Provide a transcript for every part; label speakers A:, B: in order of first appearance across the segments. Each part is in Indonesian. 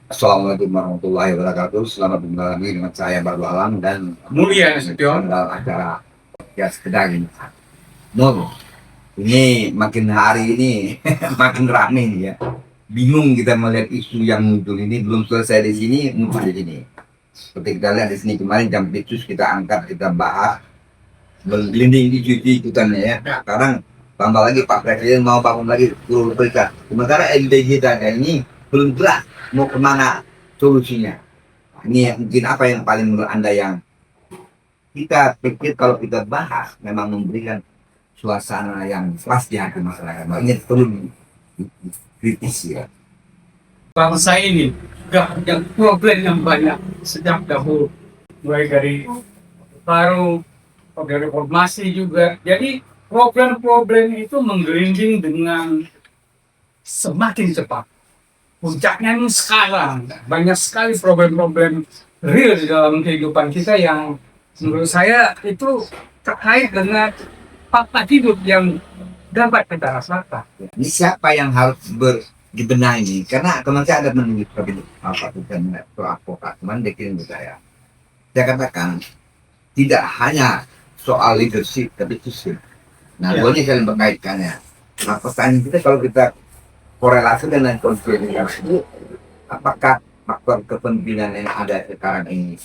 A: Assalamualaikum warahmatullahi wabarakatuh. Selamat kembali lagi dengan saya Baru Alam dan
B: Mulia Nasution.
A: dalam acara podcast Kedai. Nur, ini makin hari ini makin rame nih ya. Bingung kita melihat isu yang muncul ini belum selesai di sini muncul di sini. Seperti kita lihat di sini kemarin jam Jampitsus kita angkat kita bahas bergelinding isu ikutannya ya. Sekarang tambah lagi Pak Presiden mau bangun lagi pulau Berikat. Sementara LDG kita ini belum jelas mau kemana solusinya. Ini mungkin apa yang paling menurut Anda yang kita pikir kalau kita bahas memang memberikan suasana yang pas di hati masyarakat. Ini perlu kritis ya.
B: Bangsa ini gak punya problem yang banyak sejak dahulu, mulai dari baru dari reformasi juga. Jadi problem-problem itu menggelinding dengan semakin cepat. Puncaknya ini sekarang banyak sekali problem-problem real di dalam kehidupan kita yang menurut saya itu terkait dengan fakta hidup yang dapat kita rasakan.
A: Ini siapa yang harus dibenahi? Karena kemarin saya ada menulis apa bukan advokat, teman dikirim ke saya. Saya katakan tidak hanya soal leadership tapi sistem. Nah,
B: Ya.
A: dua ini saling berkaitannya. Nah, pertanyaan kita kalau kita korelasi dengan konfigurasi, apakah faktor kepemimpinan yang ada sekarang ini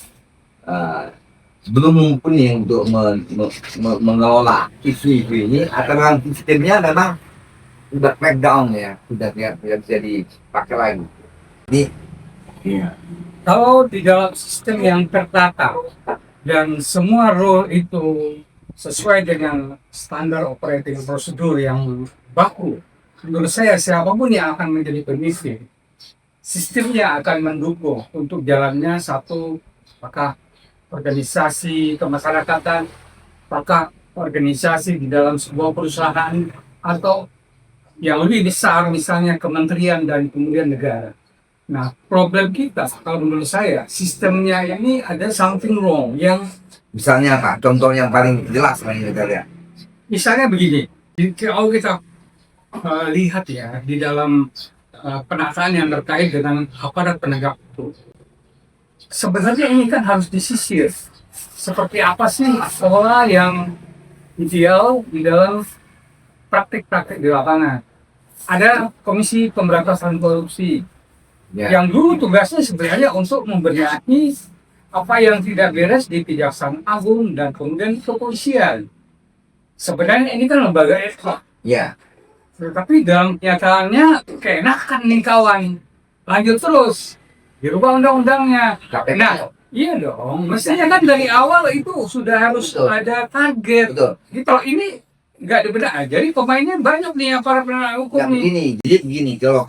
A: belum mumpuni untuk mengelola isu-isu ini, atau memang sistemnya memang sudah breakdown ya, sudah tidak bisa dipakai lagi. Ini
B: Iya. Kalau di dalam sistem yang tertata dan semua role itu sesuai dengan standar operating prosedur yang baku, menurut saya siapapun yang akan menjadi pemimpin, sistemnya akan mendukung untuk jalannya satu, apakah organisasi kemasyarakatan, apakah organisasi di dalam sebuah perusahaan, atau yang lebih besar misalnya kementerian dan kemudian negara. Nah, problem kita kalau menurut saya sistemnya ini ada something wrong yang
A: misalnya apa? Contoh yang paling jelas ini kita lihat.
B: misalnya begini. Kalau kita lihat ya di dalam penataan yang terkait dengan aparat penegak hukum, sebenarnya ini kan harus disisir. Seperti apa sih pola yang ideal di dalam praktik-praktik di lapangan? Ada Komisi Pemberantasan Korupsi
A: Ya.
B: yang dulu tugasnya sebenarnya untuk membenahi apa yang tidak beres di Kejaksaan Agung dan kemudian kepolisian. Sebenarnya ini kan lembaga etik,
A: Ya.
B: tetapi dalam kenyataannya keenakan nih kawan, lanjut terus dirubah undang-undangnya.
A: KPK.
B: Nah, iya dong, mestinya kan dari awal itu sudah harus
A: Betul.
B: ada target.
A: Betul.
B: Gitu. Kalau ini nggak dibedah, jadi pemainnya banyak nih para penegak hukum
A: Ya
B: nih.
A: begini, kalau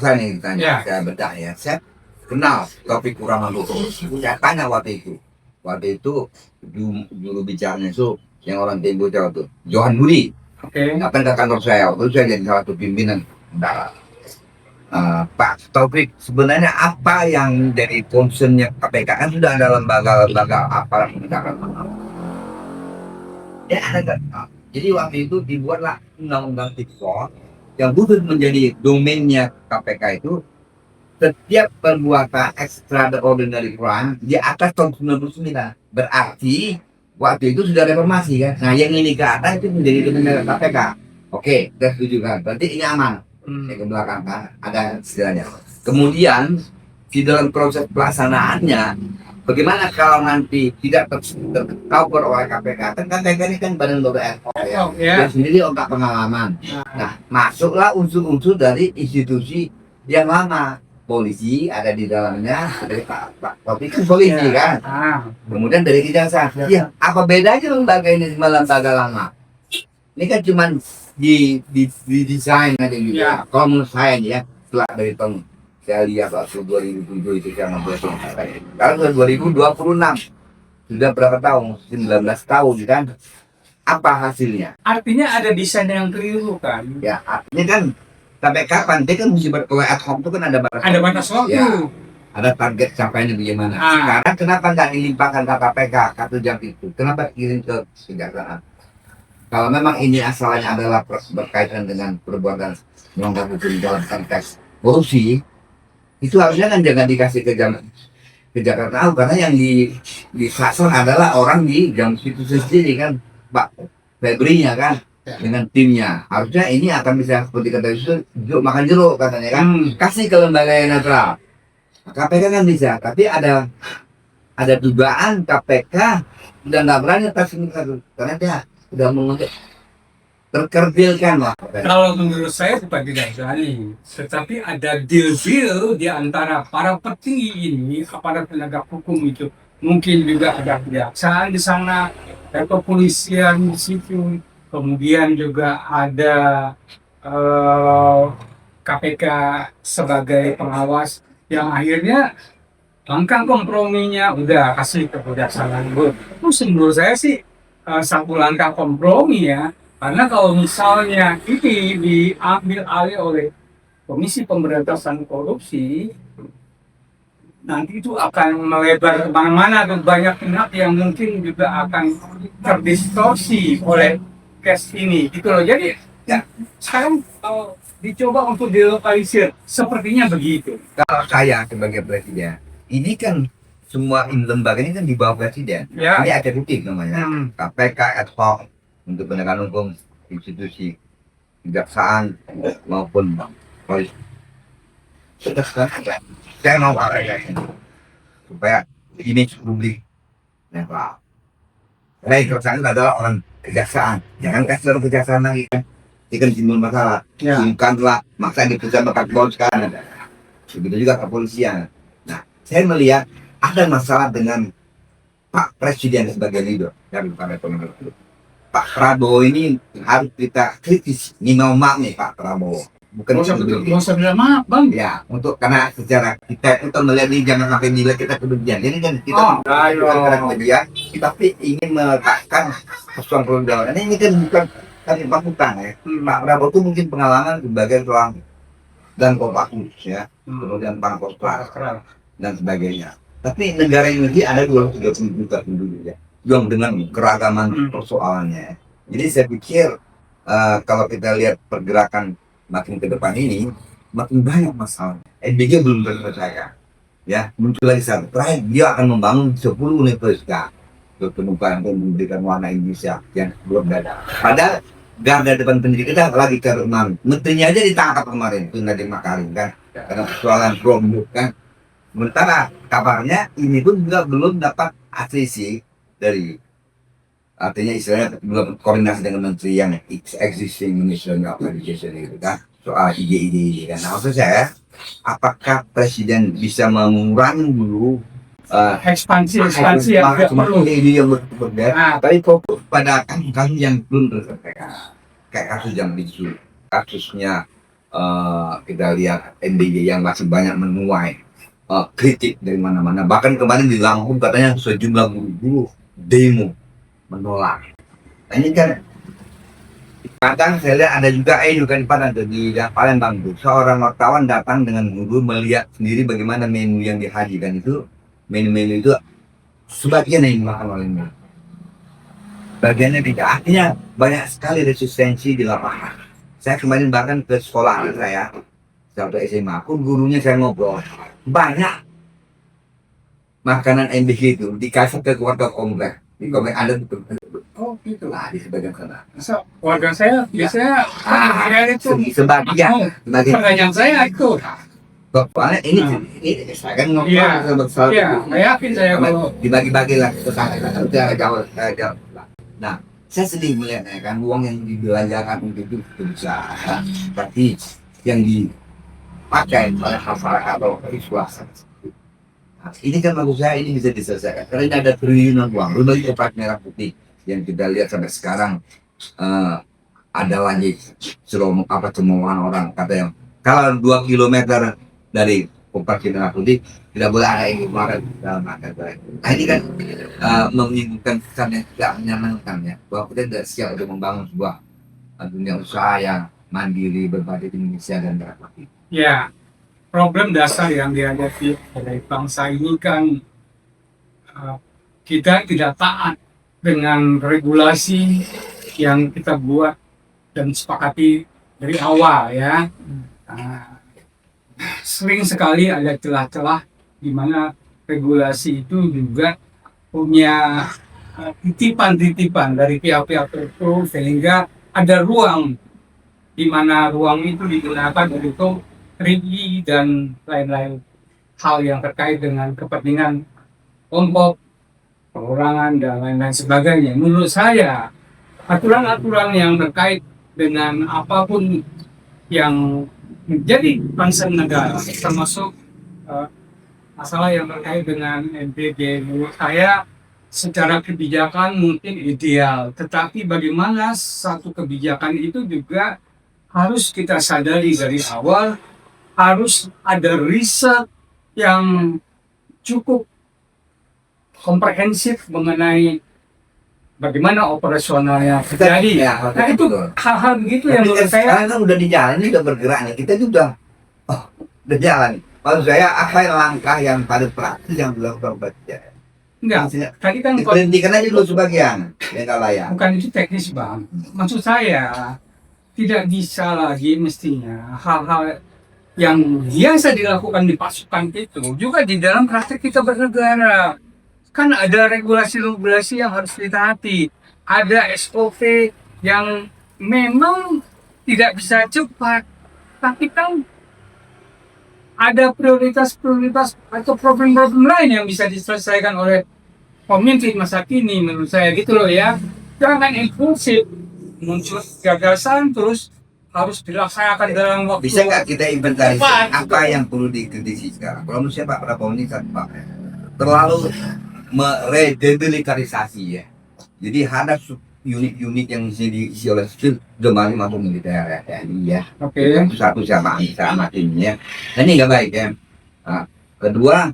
A: saya nih ditanya,
B: Ya.
A: saya bedah ya, saya kenal Taufik Kuramaluko. Saya tanya waktu itu juru bicaranya itu yang orang Tempo Jawa itu, Johan Budi.
B: Oke.
A: Datang ke kantor saya, waktu itu saya jadi salah satu pimpinan. Pak Taufik, sebenarnya apa yang jadi concernnya KPK? Kan sudah ada lembaga-lembaga aparat penegakan hukum. Ya ada nggak? Jadi waktu itu dibuatlah undang-undang tipikor yang khusus menjadi domainnya KPK itu setiap perbuatan extraordinary crime di atas tahun 99. Berarti waktu itu sudah reformasi kan. Nah yang ini ke atas itu menjadi domain KPK. Oke, kita setuju kan. Berarti ini aman. Yang ke belakang kan ada istilahnya. Kemudian di dalam proses pelaksanaannya, bagaimana kalau nanti tidak tercover oleh KPK? Kan KPK ini kan badan lembaga ad hoc ya.
B: Ya.
A: Dia sendiri otak pengalaman. Nah, masuklah unsur-unsur dari institusi yang lama. Polisi ada di dalamnya, dari Pak Taufik kan polisi kan. Kemudian dari kejaksaan. Ya, apa bedanya lembaga ini sama lembaga lama? Ini kan cuma didesain aja gitu.
B: Ya.
A: Kalau menurut saya nih ya, setelah dari tahun saya lihat waktu 2007 itu saya ngambil sekarang sudah 2026, sudah berapa tahun? 19 tahun kan? Apa hasilnya?
B: Artinya ada desain yang keliru kan?
A: Ya, artinya kan sampai kapan? Dia kan mesti berkeluar ad hoc itu kan ada batas.
B: Ada batas waktu.
A: Ya, ada target capainya bagaimana. Sekarang kenapa nggak dilimpahkan ke KPK kartu jam itu? Kenapa kirim ke kejaksaan? Kalau memang ini asalnya adalah berkaitan dengan perbuatan melanggar hukum dalam konteks korupsi, Itu harusnya kan jangan dikasih ke Jakarta Tahu, karena yang di sasar adalah orang di jam situ sendiri kan, Pak Febrinya kan, dengan timnya. Harusnya ini akan bisa seperti kata itu makan jeruk katanya kan, kasih ke lembaga yang netral. KPK kan bisa, tapi ada dugaan KPK udah nggak berani atas ini karena dia udah mengenai terkerdilkan lah.
B: Kalau menurut saya bukan tidak berani, tetapi ada deal-deal di antara para petinggi ini, aparat penegak hukum itu. Mungkin juga ada kejaksaan di sana, ada kepolisian di situ, kemudian juga ada KPK sebagai pengawas yang akhirnya langkah komprominya udah kasih ke kejaksaan. Terus menurut saya sih satu langkah kompromi ya. Karena kalau misalnya ini diambil alih oleh Komisi Pemberantasan Korupsi, nanti itu akan melebar kemana-mana dan banyak pihak yang mungkin juga akan terdistorsi oleh case ini. Gitu loh. Jadi ya sekarang kalau dicoba untuk dilokalisir, sepertinya begitu.
A: Kalau saya sebagai presiden, ini kan semua lembaga ini kan di bawah presiden.
B: Ya.
A: Ini eksekutif namanya. KPK ad hoc untuk penegakan hukum, institusi kejaksaan maupun polisi. Saya mau ini supaya ini publik netral. Karena kejaksaan adalah orang kejaksaan, jangan kasih orang kejaksaan lagi kan. Ini kan timbul masalah. Sungkanlah maksa diputuskan bakal bos kan. Begitu juga kepolisian. Nah, saya melihat ada masalah dengan Pak Presiden sebagai leader dari Partai Politik. Pak Prabowo ini harus kita kritis. Ini mau maaf nih Pak Prabowo. Bukan
B: Nggak usah bilang maaf bang.
A: ya, untuk karena secara kita untuk melihat ini jangan sampai nilai kita kebencian. Jadi kan kita bukan kebencian, tapi ingin meletakkan persoalan perundang. Ini kan bukan kami bukan ya. Pak Prabowo itu mungkin pengalaman sebagai seorang dan Kopassus ya, kemudian Pangkostrat dan sebagainya. Tapi negara Indonesia ada 230 juta penduduk ya, yang dengan keragaman persoalannya. Jadi saya pikir kalau kita lihat pergerakan makin ke depan ini, makin banyak masalah. NBG belum terselesaikan. Ya, muncul lagi satu. Terakhir dia akan membangun 10 universitas ketemukan dan memberikan warna Indonesia yang belum ada. Padahal garda depan pendidik kita lagi ke menterinya aja ditangkap kemarin, itu Nadiem Makarim kan, karena persoalan Chromebook kan. Sementara kabarnya ini pun juga belum dapat ACC dari, artinya istilahnya belum koordinasi dengan menteri yang existing Ministry of Education itu kan, soal ide-ide kan. Nah, maksud saya, apakah presiden bisa mengurangi dulu
B: ekspansi yang tidak perlu.
A: Ide yang berbeda, tapi fokus pada kasus yang belum terselesaikan. Kayak kasus yang bisu, kasusnya kita lihat NBG yang masih banyak menuai kritik dari mana-mana. Bahkan kemarin di Lampung katanya sejumlah guru demo menolak. Nah, ini kan kadang saya lihat ada juga bukan pada di Palembang itu seorang wartawan datang dengan guru melihat sendiri bagaimana menu yang dihadirkan itu, menu-menu itu sebagian yang dimakan oleh mereka, bagiannya tidak. Artinya banyak sekali resistensi di lapangan. Saya kemarin bahkan ke sekolah saya sampai SMA, aku gurunya saya ngobrol, banyak makanan NBG itu dikasih ke keluarga komplek. Di komplek ada betul. Oh gitu lah di sebagian sana.
B: So, warga saya biasanya itu
A: sebagian.
B: Pertanyaan saya itu.
A: Soalnya ini saya kan ngobrol sama
B: Iya, saya yakin saya kalau
A: dibagi-bagi lah ke sana. Jauh. Nah, saya sedih melihatnya kan uang yang dibelanjakan untuk itu besar, tapi yang dipakai oleh masyarakat atau swasta. Nah, ini kan maksud saya ini bisa diselesaikan karena ini ada triliunan uang. Berbagai obat merah putih yang kita lihat sampai sekarang ada lagi kemauan orang kata yang kalau 2 kilometer dari operasi merah putih tidak boleh ada yang kemarin dalam masyarakat. Nah ini kan menimbulkan kesan yang tidak menyenangkan ya, bahwa kita tidak siap untuk membangun sebuah dunia usaha yang mandiri berbasis Indonesia dan merah putih.
B: Ya, problem dasar yang dihadapi oleh bangsa ini kan kita tidak taat dengan regulasi yang kita buat dan sepakati dari awal ya. sering sekali ada celah-celah di mana regulasi itu juga punya titipan-titipan dari pihak-pihak tertentu sehingga ada ruang di mana ruang itu digunakan untuk 3D dan lain-lain hal yang terkait dengan kepentingan kelompok, perorangan, dan lain-lain sebagainya. Menurut saya, aturan-aturan yang terkait dengan apapun yang menjadi concern negara, termasuk eh, masalah yang terkait dengan NPD, menurut saya secara kebijakan mungkin ideal, tetapi bagaimana satu kebijakan itu juga harus kita sadari dari awal, harus ada riset yang cukup komprehensif mengenai bagaimana operasionalnya terjadi.
A: Ya,
B: Nah itu
A: betul.
B: hal-hal begitu yang
A: Tapi
B: menurut saya
A: sekarang kan udah di jalan, ini udah bergerak nih. Kita juga udah jalan. Maksud saya apa yang langkah yang pada praktis yang dilakukan baca?
B: enggak. Tadi kan
A: Diberhentikan aja dulu sebagian yang nggak layak.
B: bukan itu teknis bang. Maksud saya tidak bisa lagi mestinya hal-hal yang biasa dilakukan di pasukan itu juga di dalam praktek kita bernegara. Kan ada regulasi-regulasi yang harus ditaati, ada SOP yang memang tidak bisa cepat, tapi kan ada prioritas-prioritas atau problem-problem lain yang bisa diselesaikan oleh pemimpin masa kini menurut saya gitu loh ya. Jangan impulsif muncul gagasan terus harus dilaksanakan dalam waktu.
A: Bisa nggak kita inventarisir
B: Cepat,
A: apa yang perlu dikritisi sekarang? Kalau menurut saya Pak Prabowo ini kan Pak terlalu meredemilitarisasi ya. Jadi ada unit-unit yang bisa diisi oleh sipil demam masuk militer ya TNI ya.
B: Oke.
A: Itu satu sama matinya. Nah, ini nggak baik ya. Nah, kedua,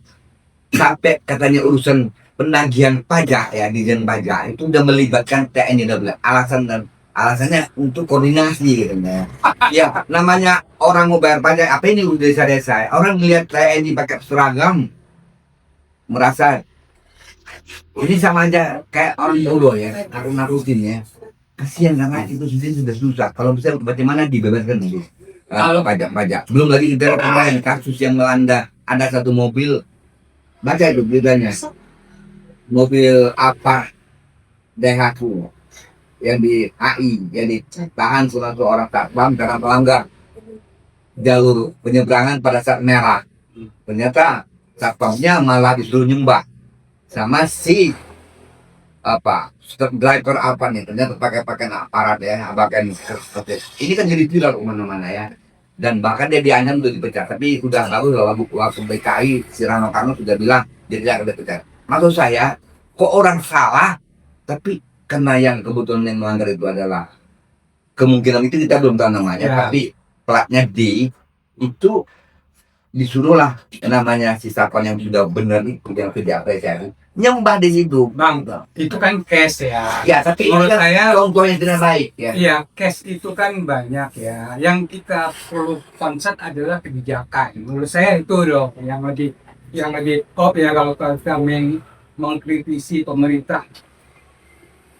A: sampai katanya urusan penagihan pajak ya, dijen pajak itu udah melibatkan TNI double. Alasannya untuk koordinasi gitu ya. Ya, namanya orang mau bayar pajak, apa ini udah desa-desa. Orang melihat TNI pakai seragam merasa ini sama aja kayak orang dulu ya, narutin ya. Kasihan karena itu sendiri sudah susah. Kalau bisa bagaimana dibebaskan gitu. Kalau pajak-pajak. Belum lagi kita kemarin kasus yang melanda ada satu mobil, baca itu beritanya. Mobil apa Daihatsu yang di AI yang ditahan salah seorang satpam karena melanggar jalur penyeberangan pada saat merah. Ternyata satpamnya malah disuruh nyembah sama si apa driver apa nih, ternyata pakai aparat ya, bahkan ini kan jadi viral kemana-mana ya, dan bahkan dia diancam untuk dipecat, tapi sudah tahu bahwa waktu BKI si Rano Karno sudah bilang dia tidak akan dipecat. Maksud saya kok orang salah tapi karena yang kebetulan yang melanggar itu adalah kemungkinan itu kita belum tahu namanya
B: Ya.
A: tapi platnya D itu disuruhlah namanya si satpam yang sudah benar itu yang tidak apresiasi nyembah di situ
B: Bang, itu kan cash ya.
A: ya, tapi
B: Menurut
A: ini
B: saya,
A: kan contoh yang tidak baik ya.
B: iya, cash itu kan banyak ya. Yang kita perlu concern adalah kebijakan. Menurut saya itu dong yang lebih top ya kalau kita mengkritisi pemerintah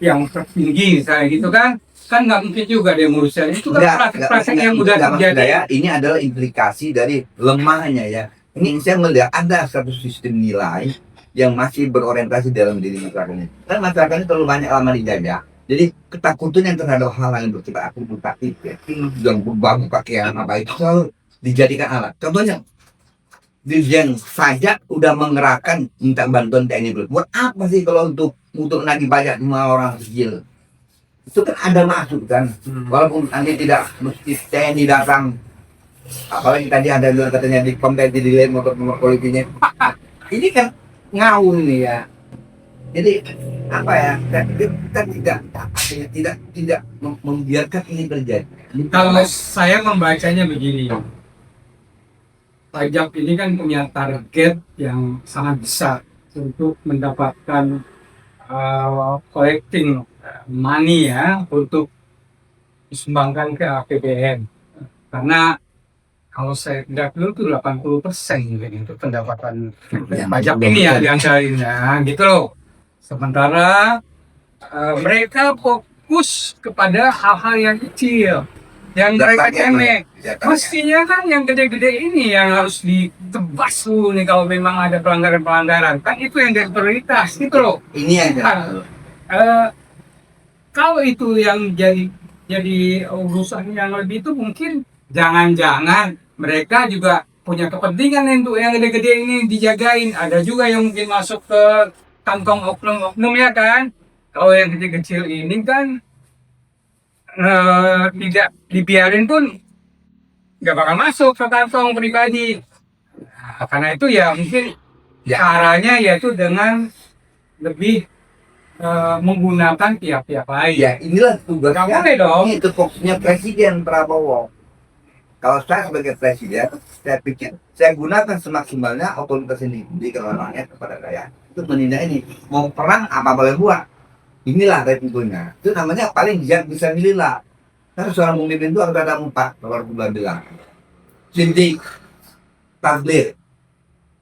B: yang tertinggi misalnya gitu kan nggak mungkin juga dia ngurusnya. Itu kan praktek-praktek yang udah terjadi.
A: Ya, ini adalah implikasi dari lemahnya ya. Ini saya melihat ada satu sistem nilai yang masih berorientasi dalam diri masyarakat ini. Kan masyarakat ini terlalu banyak lama dijajah. Jadi ketakutan yang terhadap hal yang bersifat akumulatif ya, yang berbagai pakaian apa itu selalu dijadikan alat. Contohnya Dirjen Pajak udah mengerahkan minta bantuan TNI. Buat apa sih kalau untuk nagih pajak semua orang kecil? Itu kan ada masuk kan, walaupun nanti tidak mesti TNI datang. Apalagi tadi ada juga katanya di konten di lain motor politiknya. Ini kan ngawur nih ya. Jadi apa ya? Kita tidak membiarkan ini terjadi.
B: Kalau saya membacanya begini, pajak ini kan punya target yang sangat besar untuk mendapatkan collecting money ya untuk disumbangkan ke APBN. Karena kalau saya tidak dulu itu 80% gitu pendapatan pajak ini ya diantaranya gitu loh. Sementara mereka fokus kepada hal-hal yang kecil yang mereka cemeh.
A: Mestinya
B: Mestinya kan yang gede-gede ini yang harus ditebas dulu nih kalau memang ada pelanggaran-pelanggaran. Kan itu yang jadi prioritas gitu loh.
A: ini yang
B: Kan, eh, kalau itu yang jadi urusan yang lebih itu mungkin jangan-jangan mereka juga punya kepentingan untuk yang gede-gede ini dijagain. Ada juga yang mungkin masuk ke kantong oknum-oknum ya kan. Kalau yang kecil-kecil ini kan tidak dibiarin pun nggak bakal masuk ke kantong pribadi. Nah, karena itu ya mungkin
A: Ya.
B: caranya yaitu dengan lebih menggunakan pihak-pihak lain.
A: ya inilah
B: Nggak
A: tugasnya.
B: boleh dong.
A: Ini tupoksinya Presiden Prabowo. Kalau saya sebagai presiden, saya pikir saya gunakan semaksimalnya otoritas ini di rakyat kepada saya untuk menindak ini. Mau perang apa boleh buat. Inilah resikonya. Itu namanya paling jangan bisa nilai. Karena seorang pemimpin itu harus ada 4, kalau Rasulullah bilang. Sindik, tabligh,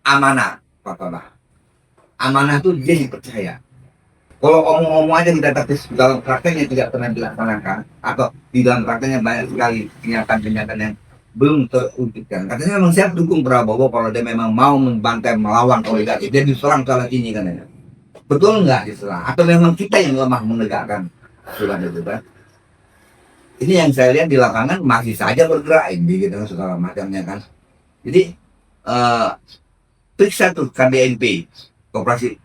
A: amanah, katalah. Amanah itu dia dipercaya. Kalau omong-omong aja tidak, tapi dalam prakteknya tidak pernah dilaksanakan, atau di dalam prakteknya banyak sekali kenyataan-kenyataan yang belum terwujudkan. Katanya memang saya dukung Prabowo kalau dia memang mau membantai melawan oligarki, dia diserang salah ini katanya. Betul nggak diserang? Atau memang kita yang lemah menegakkan aturan itu kan? Ini yang saya lihat di lapangan masih saja bergerak ini gitu segala macamnya kan. Jadi periksa tuh KDNP, Koperasi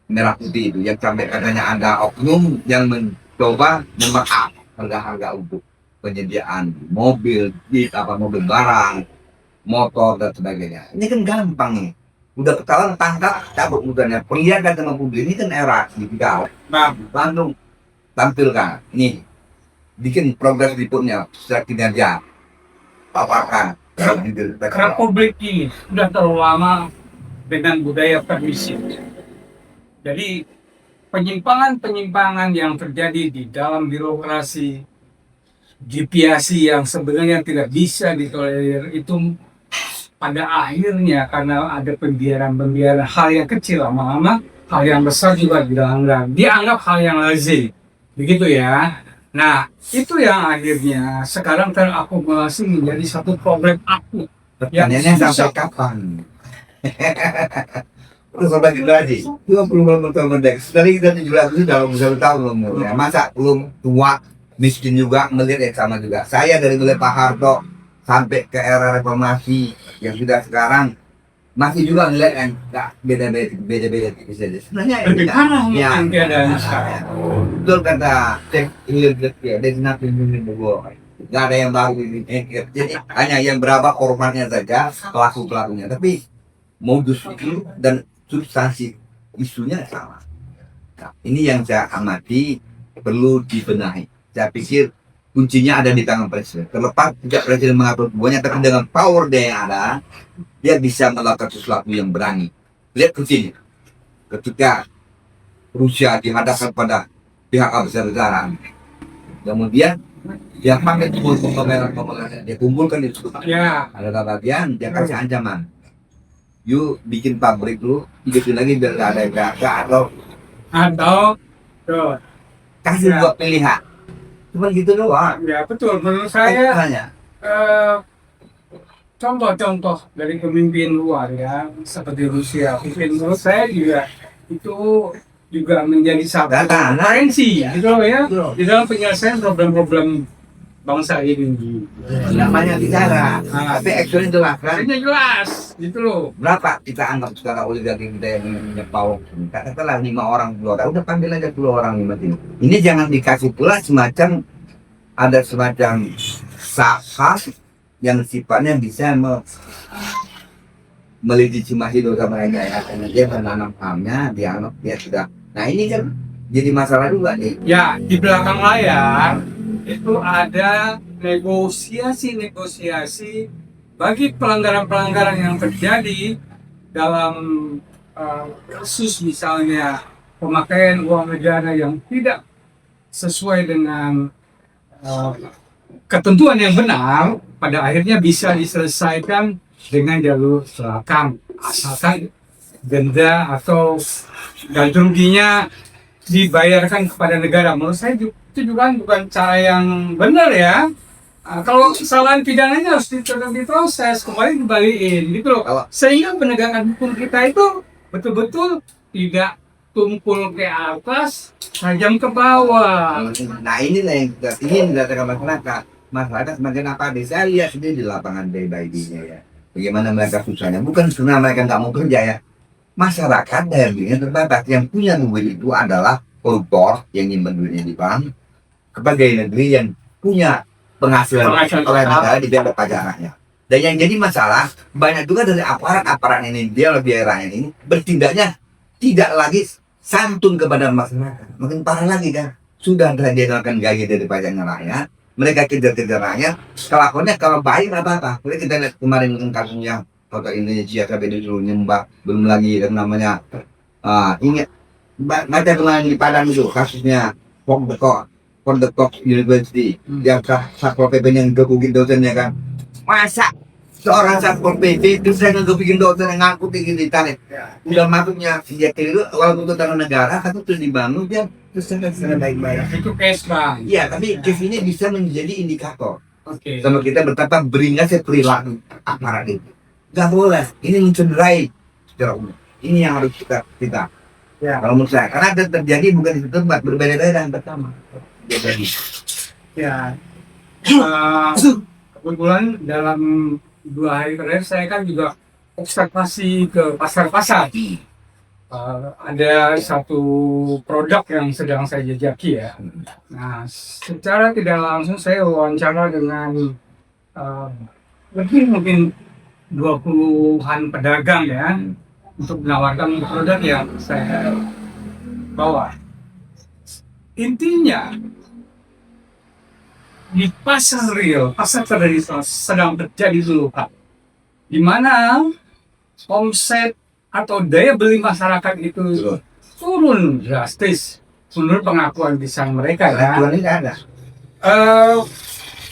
A: Merah Putih itu yang sampai katanya ada oknum yang mencoba memaksa harga-harga untuk penyediaan mobil, jeep, mobil barang, motor dan sebagainya. Ini kan gampang nih. Udah ketahuan tangkap, cabut mudahnya. Perlihatkan sama publik ini kan era digital. Nah, langsung tampilkan. Ini bikin progres reportnya secara kinerja. Paparkan.
B: Karena publik ini sudah terlalu lama dengan budaya permisif. Jadi penyimpangan-penyimpangan yang terjadi di dalam birokrasi, deviasi yang sebenarnya tidak bisa ditolerir itu pada akhirnya karena ada pembiaran hal yang kecil lama-lama hal yang besar juga dianggap hal yang lazim. Begitu ya. Nah, itu yang akhirnya sekarang terakumulasi menjadi satu problem akut.
A: Pertanyaannya sampai kapan? Terus sampai generasi 20 tahun merdeka. Dari kita 17 dalam 1 tahun umurnya. Masa belum tua, miskin juga, melihat yang sama juga. Saya dari mulai Pak Harto sampai ke era reformasi yang sudah sekarang masih juga melihat yang nggak beda-beda tipis saja. Sebenarnya
B: Lebih parah
A: ya,
B: mungkin keadaan sekarang.
A: betul kata Cek Ilir ya, dari nabi nggak ada yang baru ini. Jadi hanya yang berapa korbannya saja, pelaku-pelakunya. Tapi modus itu dan substansi isunya sama. Nah, ini yang saya amati perlu dibenahi. Saya pikir kuncinya ada di tangan presiden. Terlepas tidak presiden mengatur semuanya, tapi dengan power dia yang ada, dia bisa melakukan sesuatu yang berani. Lihat kuncinya. Ketika Rusia dihadapkan pada pihak besar-besaran, kemudian dia pakai pameran-pameran, dia kumpulkan itu.
B: Ya,
A: Ada bagian dia kasih ancaman. You bikin pabrik dulu, hidupin lagi biar gak ada yang gak
B: atau tuh,
A: kasih
B: Ya.
A: buat pilihan. Cuma gitu doang.
B: ya betul menurut saya
A: Hanya
B: contoh-contoh dari pemimpin luar ya seperti Rusia mungkin menurut saya juga itu juga menjadi satu
A: Data,
B: referensi gitu loh ya
A: Betul.
B: di dalam penyelesaian problem-problem bangsa ini.
A: namanya bicara, tapi action itu lah kan.
B: Artinya jelas gitu loh.
A: Berapa kita anggap sekarang oligarki kita yang punya power? Katakanlah 5 orang, 10 orang, udah panggil aja 10 orang 5 ini. Ini jangan dikasih pula semacam ada semacam saham yang sifatnya bisa melegitimasi dosa mereka ya, karena dia menanam sahamnya, dianggap dia sudah. Nah ini kan jadi masalah juga nih.
B: Ya di belakang layar itu ada negosiasi bagi pelanggaran-pelanggaran yang terjadi dalam kasus misalnya pemakaian uang negara yang tidak sesuai dengan ketentuan yang benar, pada akhirnya bisa diselesaikan dengan jalur selakam asalkan denda atau ganti ruginya dibayarkan kepada negara. Menurut saya itu juga bukan cara yang benar ya. Kalau kesalahan pidananya harus diproses, kembali dibalikin gitu loh.
A: Kalau-
B: Sehingga penegakan hukum kita itu betul-betul tidak tumpul ke atas, tajam ke bawah.
A: Nah inilah yang kita ingin dikatakan masyarakat. Masyarakat semakin apa? Saya lihat sendiri di lapangan day by day-nya ya. Bagaimana mereka susahnya. Bukan karena mereka nggak mau kerja ya. Masyarakat daya belinya terbatas. Yang punya duit itu adalah koruptor yang nyimpen duitnya di bank. Pegawai negeri yang punya penghasilan oleh negara di bawah pajak rakyat. Dan yang jadi masalah banyak juga dari aparat-aparat ini dia lebih rakyat ini bertindaknya tidak lagi santun kepada masyarakat. Makin parah lagi kan. Sudah dia akan gaya dari pajaknya rakyat. Mereka kejar-kejar rakyat. Kelakuannya kalau baik apa-apa. Kita lihat kemarin kasusnya Kota Indonesia sampai disuruh nyembah. Belum lagi yang namanya ingat baca kemarin di Padang itu kasusnya Pondok University yang Satpol PP yang gebukin dosennya kan. Masa seorang Satpol PP terus saya ngegebukin dosen yang ngaku tinggi ditarik. Udah masuknya sejak itu walaupun itu tanah negara kan terus dibangun dia terus secara baik-baik.
B: Itu case bang.
A: Iya, tapi case ini bisa menjadi indikator
B: Oke.
A: sama kita betapa beringasnya perilaku aparat itu. Gak boleh, ini mencederai secara umum. Ini yang harus kita
B: Ya.
A: kalau menurut saya, karena terjadi bukan di satu tempat, berbeda-beda yang pertama. Jadi,
B: Ya. Kebetulan dalam 2 hari terakhir saya kan juga observasi ke pasar-pasar. Ada satu produk yang sedang saya jajaki ya. Nah, secara tidak langsung saya wawancara dengan lebih mungkin 20-an pedagang ya untuk menawarkan produk yang saya bawa. Intinya di pasar real, pasar tradisional sedang terjadi dulu Pak, di mana omset atau daya beli masyarakat itu turun drastis menurut pengakuan desain mereka ya.
A: aturan ini ada.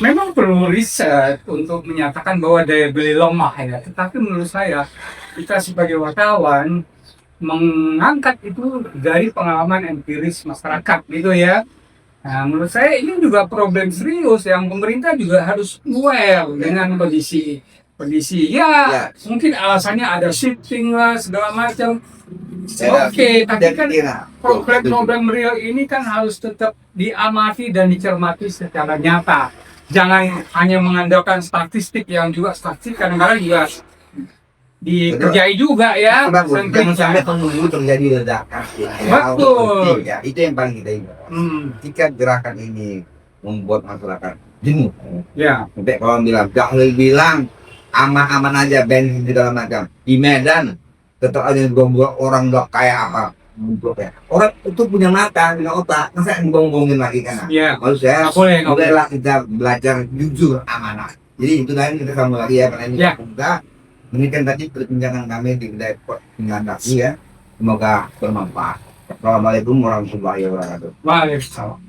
B: Memang perlu riset untuk menyatakan bahwa daya beli lemah ya, tetapi menurut saya kita sebagai wartawan mengangkat itu dari pengalaman empiris masyarakat gitu ya. Nah, menurut saya ini juga problem serius yang pemerintah juga harus aware dengan kondisi ya. Mungkin alasannya ada shifting lah segala macam. Oke, tapi kan problem real ini kan harus tetap diamati dan dicermati secara nyata. Jangan hanya mengandalkan statistik yang juga statistik kadang-kadang juga dikerjai juga ya.
A: Jangan sampai penunggu terjadi ledakan.
B: Betul.
A: Ya, itu yang paling kita ingat. Jika gerakan ini membuat masyarakat jenuh,
B: Ya.
A: sampai kalau bilang aman-aman aja bensin segala macam di Medan tetap aja gombol orang nggak kayak apa goblok ya. Orang itu punya mata, punya otak, masa ngomongin lagi kan?
B: Ya.
A: Maksud saya,
B: Nggak boleh.
A: mulailah kita belajar jujur amanah. Jadi itu tadi kita sambung lagi ya, karena ini
B: Ya.
A: kita ini kan tadi perbincangan kami di kedai dengan ya. Semoga bermanfaat. Assalamualaikum warahmatullahi wabarakatuh.
B: Waalaikumsalam.